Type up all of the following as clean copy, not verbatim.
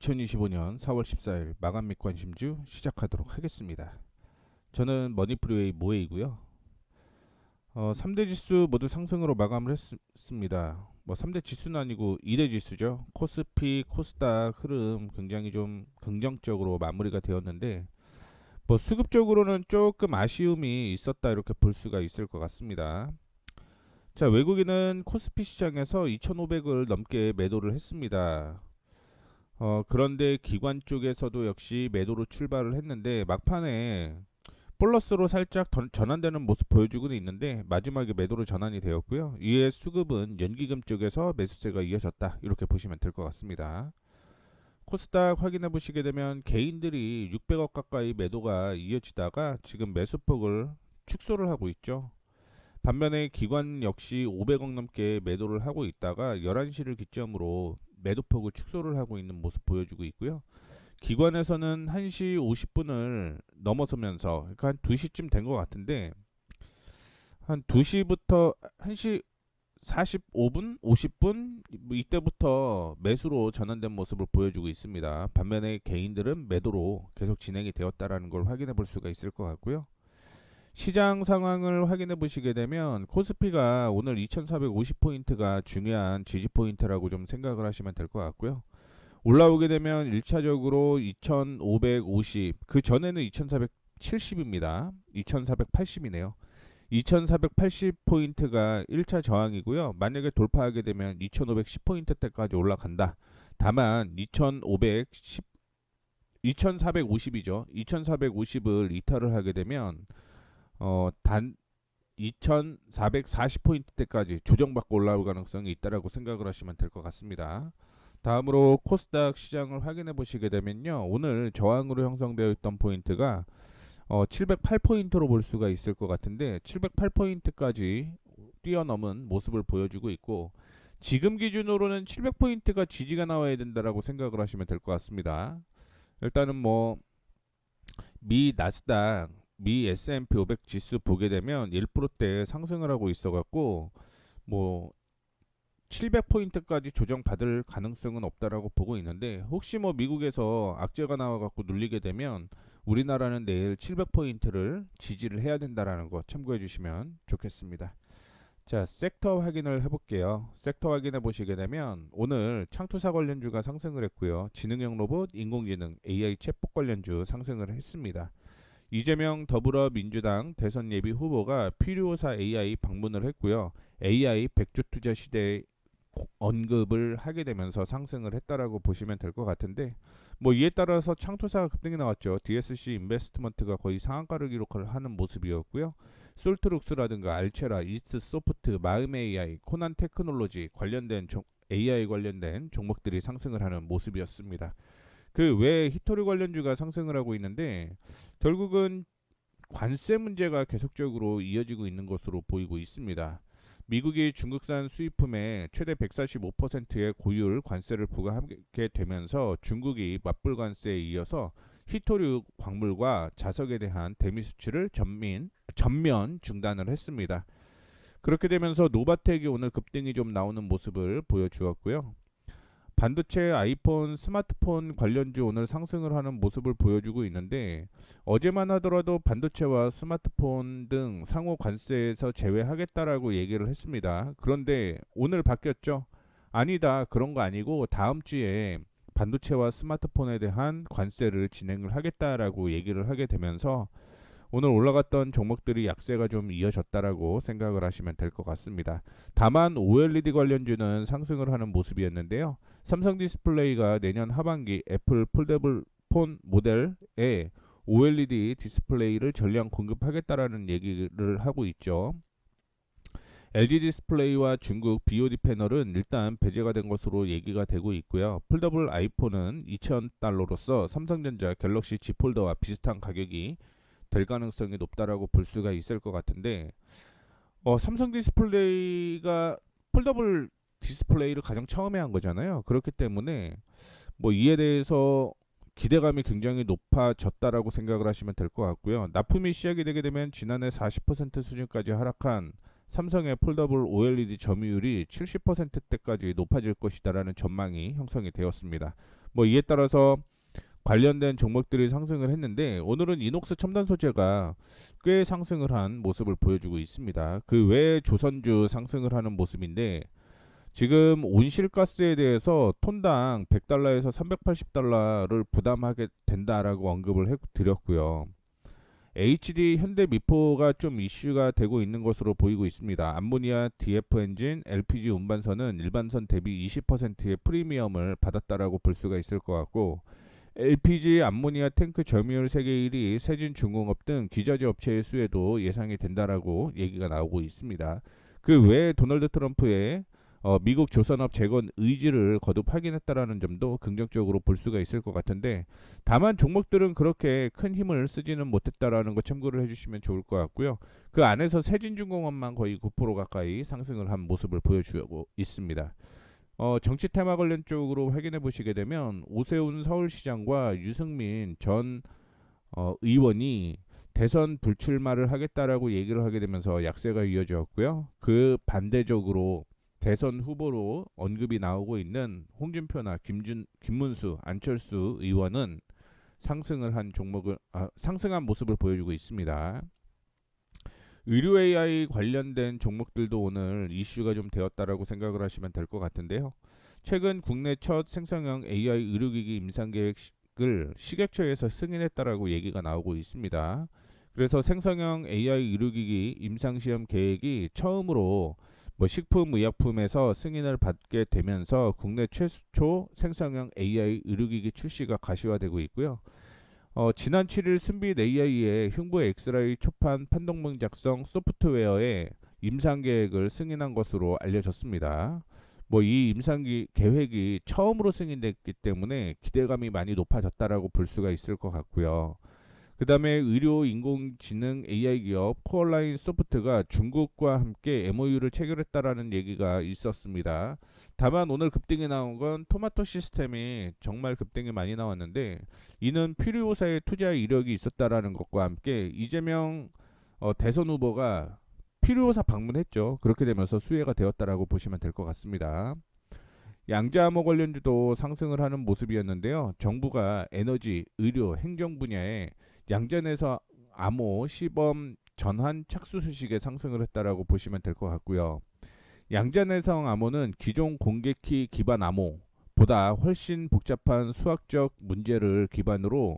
2025년 4월 14일 마감 및 관심주 시작하도록 하겠습니다. 저는 머니프리웨이 모에이고요. 3대 지수 모두 상승으로 마감을 했습니다. 3대 지수는 아니고 2대 지수죠. 코스피, 코스닥 흐름 굉장히 좀 긍정적으로 마무리가 되었는데 수급적으로는 조금 아쉬움이 있었다 이렇게 볼 수가 있을 것 같습니다. 자, 외국인은 코스피 시장에서 2,500을 넘게 매도를 했습니다. 그런데 기관 쪽에서도 역시 매도로 출발을 했는데 막판에 플러스로 살짝 전환되는 모습 보여주고는 있는데 마지막에 매도로 전환이 되었고요. 이에 수급은 연기금 쪽에서 매수세가 이어졌다 이렇게 보시면 될 것 같습니다. 코스닥 확인해 보시게 되면 개인들이 600억 가까이 매도가 이어지다가 지금 매수폭을 축소를 하고 있죠. 반면에 기관 역시 500억 넘게 매도를 하고 있다가 11시를 기점으로 매도폭을 축소를 하고 있는 모습 보여주고 있고요. 기관에서는 1시 50분을 넘어서면서 그러니까 한 2시쯤 된 것 같은데 한 2시부터 1시 45분, 50분 이때부터 매수로 전환된 모습을 보여주고 있습니다. 반면에 개인들은 매도로 계속 진행이 되었다라는 걸 확인해 볼 수가 있을 것 같고요. 시장 상황을 확인해 보시게 되면 코스피가 오늘 2450포인트가 중요한 지지 포인트라고 좀 생각을 하시면 될 것 같고요. 올라오게 되면 1차적으로 2550, 그 전에는 2470입니다. 2480이네요. 2480포인트가 1차 저항이고요. 만약에 돌파하게 되면 2510포인트대까지 올라간다. 다만 2450이죠. 2450을 이탈을 하게 되면 단 2440포인트대까지 조정받고 올라올 가능성이 있다라고 생각을 하시면 될 것 같습니다. 다음으로 코스닥 시장을 확인해 보시게 되면요. 오늘 저항으로 형성되어 있던 포인트가 708포인트로 볼 수가 있을 것 같은데 708포인트까지 뛰어넘은 모습을 보여주고 있고 지금 기준으로는 700포인트가 지지가 나와야 된다라고 생각을 하시면 될 것 같습니다. 일단은 미 나스닥, 미 S&P 500 지수 보게 되면 1%대 상승을 하고 있어 갖고 뭐 700포인트까지 조정받을 가능성은 없다라고 보고 있는데 혹시 미국에서 악재가 나와 갖고 눌리게 되면 우리나라는 내일 700포인트를 지지를 해야 된다라는 거 참고해 주시면 좋겠습니다. 자, 섹터 확인을 해볼게요. 섹터 확인해 보시게 되면 오늘 창투사 관련주가 상승을 했고요. 지능형 로봇, 인공지능, AI 챗봇 관련주 상승을 했습니다. 이재명 더불어민주당 대선 예비 후보가 필요사 AI 방문을 했고요. AI 백조 투자 시대에 언급을 하게 되면서 상승을 했다라고 보시면 될 것 같은데 이에 따라서 창투사가 급등이 나왔죠. DSC 인베스트먼트가 거의 상한가를 기록하는 모습이었고요. 솔트룩스라든가 알체라, 이츠 소프트, 마음 AI, 코난 테크놀로지 관련된 AI 관련된 종목들이 상승을 하는 모습이었습니다. 그 외에 히토리 관련주가 상승을 하고 있는데 결국은 관세 문제가 계속적으로 이어지고 있는 것으로 보이고 있습니다. 미국이 중국산 수입품에 최대 145%의 고율 관세를 부과하게 되면서 중국이 맞불 관세에 이어서 히토류 광물과 자석에 대한 대미 수출을 전면 중단을 했습니다. 그렇게 되면서 노바텍이 오늘 급등이 좀 나오는 모습을 보여주었고요. 반도체, 아이폰, 스마트폰 관련주 오늘 상승을 하는 모습을 보여주고 있는데 어제만 하더라도 반도체와 스마트폰 등 상호 관세에서 제외하겠다라고 얘기를 했습니다. 그런데 오늘 바뀌었죠. 아니다, 그런 거 아니고 다음 주에 반도체와 스마트폰에 대한 관세를 진행을 하겠다라고 얘기를 하게 되면서 오늘 올라갔던 종목들이 약세가 좀 이어졌다라고 생각을 하시면 될 것 같습니다. 다만 OLED 관련주는 상승을 하는 모습이었는데요. 삼성 디스플레이가 내년 하반기 애플 폴더블 폰 모델에 OLED 디스플레이를 전량 공급하겠다라는 얘기를 하고 있죠. LG 디스플레이와 중국 BOD 패널은 일단 배제가 된 것으로 얘기가 되고 있고요. 폴더블 아이폰은 2,000달러로서 삼성전자 갤럭시 Z 폴더와 비슷한 가격이 될 가능성이 높다라고 볼 수가 있을 것 같은데 삼성 디스플레이가 폴더블 디스플레이를 가장 처음에 한 거잖아요. 그렇기 때문에 이에 대해서 기대감이 굉장히 높아졌다라고 생각을 하시면 될 것 같고요. 납품이 시작이 되게 되면 지난해 40% 수준까지 하락한 삼성의 폴더블 OLED 점유율이 70%대까지 높아질 것이다라는 전망이 형성이 되었습니다. 뭐 이에 따라서 관련된 종목들이 상승을 했는데 오늘은 이녹스 첨단 소재가 꽤 상승을 한 모습을 보여주고 있습니다. 그 외에 조선주 상승을 하는 모습인데 지금 온실가스에 대해서 톤당 100달러에서 380달러를 부담하게 된다라고 언급을 드렸고요. HD 현대미포가 좀 이슈가 되고 있는 것으로 보이고 있습니다. 암모니아 DF 엔진 LPG 운반선은 일반선 대비 20%의 프리미엄을 받았다라고 볼 수가 있을 것 같고 LPG 암모니아 탱크 점유율 세계 1위 세진중공업 등 기저제 업체의 수혜도 예상이 된다라고 얘기가 나오고 있습니다. 그 외에 도널드 트럼프의 미국 조선업 재건 의지를 거듭 확인했다라는 점도 긍정적으로 볼 수가 있을 것 같은데 다만 종목들은 그렇게 큰 힘을 쓰지는 못했다라는 거 참고를 해주시면 좋을 것 같고요. 그 안에서 세진중공업만 거의 9% 가까이 상승을 한 모습을 보여주고 있습니다. 정치 테마 관련 쪽으로 확인해 보시게 되면 오세훈 서울시장과 유승민 전 의원이 대선 불출마를 하겠다라고 얘기를 하게 되면서 약세가 이어졌고요. 그 반대적으로 대선 후보로 언급이 나오고 있는 홍준표나 김문수, 안철수 의원은 상승한 모습을 보여주고 있습니다. 의료 AI 관련된 종목들도 오늘 이슈가 좀 되었다라고 생각을 하시면 될 것 같은데요. 최근 국내 첫 생성형 AI 의료기기 임상 계획을 식약처에서 승인했다라고 얘기가 나오고 있습니다. 그래서 생성형 AI 의료기기 임상시험 계획이 처음으로 식품의약품에서 승인을 받게 되면서 국내 최초 생성형 AI 의료기기 출시가 가시화되고 있고요. 지난 7일 순빛 AI의 흉부 엑스라이 초판 판독문 작성 소프트웨어의 임상 계획을 승인한 것으로 알려졌습니다. 이 임상 계획이 처음으로 승인됐기 때문에 기대감이 많이 높아졌다라고 볼 수가 있을 것 같고요. 그 다음에 의료 인공지능 AI 기업 코얼라인 소프트가 중국과 함께 MOU를 체결했다라는 얘기가 있었습니다. 다만 오늘 급등이 나온 건 토마토 시스템이 정말 급등이 많이 나왔는데 이는 퓨리오사의 투자 이력이 있었다라는 것과 함께 이재명 대선 후보가 퓨리오사 방문했죠. 그렇게 되면서 수혜가 되었다라고 보시면 될 것 같습니다. 양자암호 관련주도 상승을 하는 모습이었는데요. 정부가 에너지, 의료, 행정 분야에 양전에서 암호 시범 전환 착수 수식에 상승을 했다라고 보시면 될 것 같고요. 양자내성 암호는 기존 공개키 기반 암호보다 훨씬 복잡한 수학적 문제를 기반으로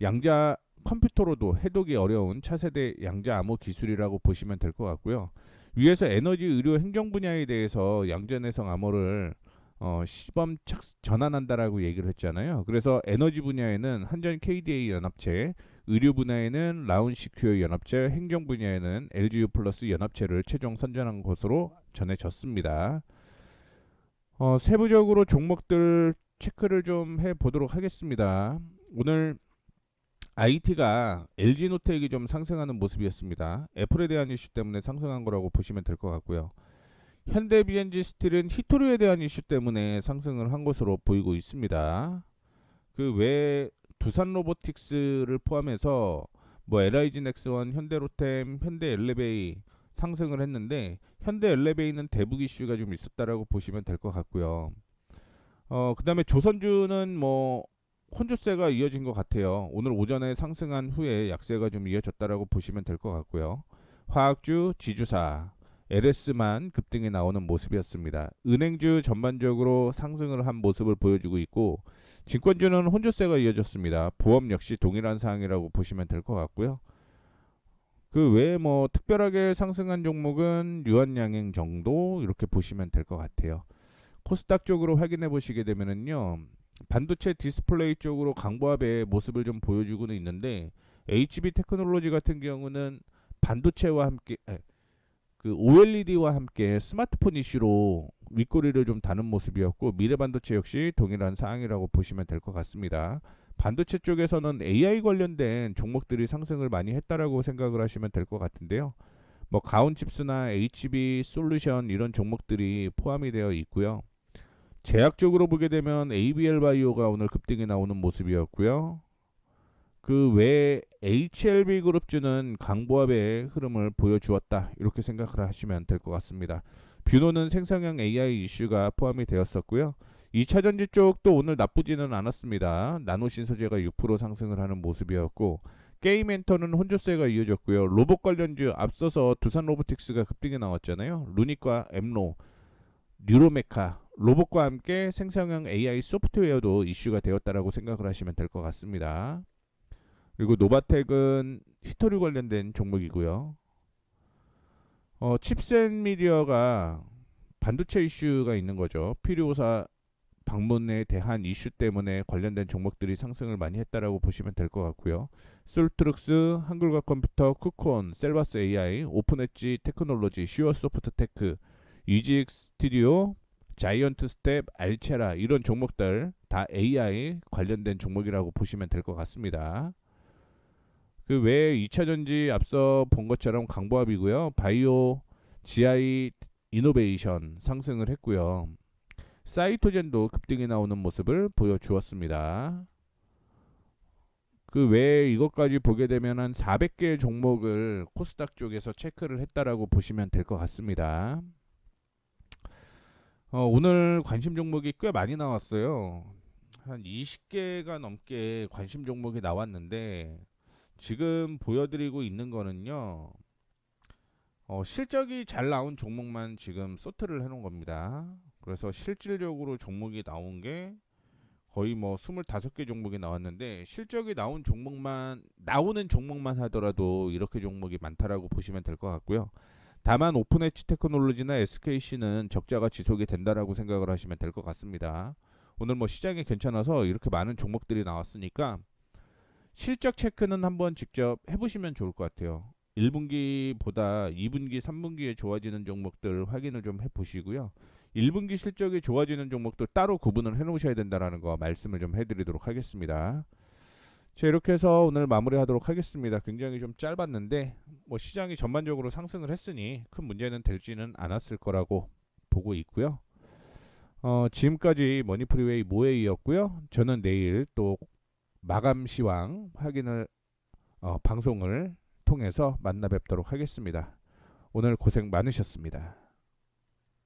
양자 컴퓨터로도 해독이 어려운 차세대 양자 암호 기술이라고 보시면 될 것 같고요. 위에서 에너지, 의료, 행정 분야에 대해서 양자내성 암호를 시범 전환한다라고 얘기를 했잖아요. 그래서 에너지 분야에는 한전 KDA 연합체, 의료 분야에는 라운시큐어 연합체, 행정 분야에는 LGU 플러스 연합체를 최종 선정한 것으로 전해졌습니다. 세부적으로 종목들 체크를 좀 해보도록 하겠습니다. 오늘 IT가 LG노텍이 좀 상승하는 모습이었습니다. 애플에 대한 이슈 때문에 상승한 거라고 보시면 될 것 같고요. 현대 BNG 스틸은 히토류에 대한 이슈 때문에 상승을 한 것으로 보이고 있습니다. 그 외에 두산 로보틱스를 포함해서 LIG 넥스원, 현대로템, 현대엘레베이 상승을 했는데 현대엘레베이는 대북 이슈가 좀 있었다라고 보시면 될 것 같고요. 그 다음에 조선주는 혼조세가 이어진 것 같아요. 오늘 오전에 상승한 후에 약세가 좀 이어졌다라고 보시면 될 것 같고요. 화학주, 지주사, LS만 급등이 나오는 모습이었습니다. 은행주 전반적으로 상승을 한 모습을 보여주고 있고 증권주는 혼조세가 이어졌습니다. 보험 역시 동일한 사항이라고 보시면 될 것 같고요. 그 외에 특별하게 상승한 종목은 유한양행 정도 이렇게 보시면 될 것 같아요. 코스닥 쪽으로 확인해 보시게 되면은요. 반도체 디스플레이 쪽으로 강보합의 모습을 좀 보여주고는 있는데 HB 테크놀로지 같은 경우는 반도체와 함께 그 OLED와 함께 스마트폰 이슈로 윗꼬리를 좀 다는 모습이었고 미래반도체 역시 동일한 사항이라고 보시면 될 것 같습니다. 반도체 쪽에서는 AI 관련된 종목들이 상승을 많이 했다라고 생각을 하시면 될 것 같은데요. 가온칩스나 HB 솔루션 이런 종목들이 포함이 되어 있고요. 제약적으로 보게 되면 ABL 바이오가 오늘 급등이 나오는 모습이었고요. 그 외에 HLB 그룹주는 강보합의 흐름을 보여주었다 이렇게 생각을 하시면 될 것 같습니다. 뷰노는 생성형 AI 이슈가 포함이 되었었고요. 2차전지 쪽도 오늘 나쁘지는 않았습니다. 나노신 소재가 6% 상승을 하는 모습이었고, 게임엔터는 혼조세가 이어졌고요. 로봇 관련주 앞서서 두산 로보틱스가 급등이 나왔잖아요. 루닉과 엠로, 뉴로메카, 로봇과 함께 생성형 AI 소프트웨어도 이슈가 되었다라고 생각을 하시면 될 것 같습니다. 그리고 노바텍은 히토류 관련된 종목이고요. 칩셋 미디어가 반도체 이슈가 있는 거죠. 필요사 방문에 대한 이슈 때문에 관련된 종목들이 상승을 많이 했다라고 보시면 될 것 같고요. 솔트룩스, 한글과 컴퓨터, 쿠콘, 셀바스 AI, 오픈엣지 테크놀로지, 슈어소프트테크, 이지엑스 스튜디오, 자이언트 스텝, 알체라 이런 종목들 다 AI 관련된 종목이라고 보시면 될 것 같습니다. 그 외에 2차전지 앞서 본 것처럼 강보합이고요. 바이오, GI 이노베이션 상승을 했고요. 사이토젠도 급등이 나오는 모습을 보여주었습니다. 그 외에 이것까지 보게 되면 한 400개 종목을 코스닥 쪽에서 체크를 했다라고 보시면 될 것 같습니다. 오늘 관심 종목이 꽤 많이 나왔어요. 한 20개가 넘게 관심 종목이 나왔는데 지금 보여드리고 있는 거는요. 실적이 잘 나온 종목만 지금 소트를 해놓은 겁니다. 그래서 실질적으로 종목이 나온 게 거의 뭐 25개 종목이 나왔는데 실적이 나오는 종목만 하더라도 이렇게 종목이 많다라고 보시면 될 것 같고요. 다만 오픈엣지 테크놀로지나 SKC는 적자가 지속이 된다라고 생각을 하시면 될 것 같습니다. 오늘 뭐 시장이 괜찮아서 이렇게 많은 종목들이 나왔으니까 실적 체크는 한번 직접 해보시면 좋을 것 같아요. 1분기보다 2분기, 3분기에 좋아지는 종목들 확인을 좀 해보시고요. 1분기 실적이 좋아지는 종목도 따로 구분을 해놓으셔야 된다는 거 말씀을 좀 해드리도록 하겠습니다. 자, 이렇게 해서 오늘 마무리하도록 하겠습니다. 굉장히 좀 짧았는데 뭐 시장이 전반적으로 상승을 했으니 큰 문제는 되지는 않았을 거라고 보고 있고요. 지금까지 머니프리웨이 모에이였고요. 저는 내일 또 마감 시황 확인을 방송을 통해서 만나 뵙도록 하겠습니다. 오늘 고생 많으셨습니다.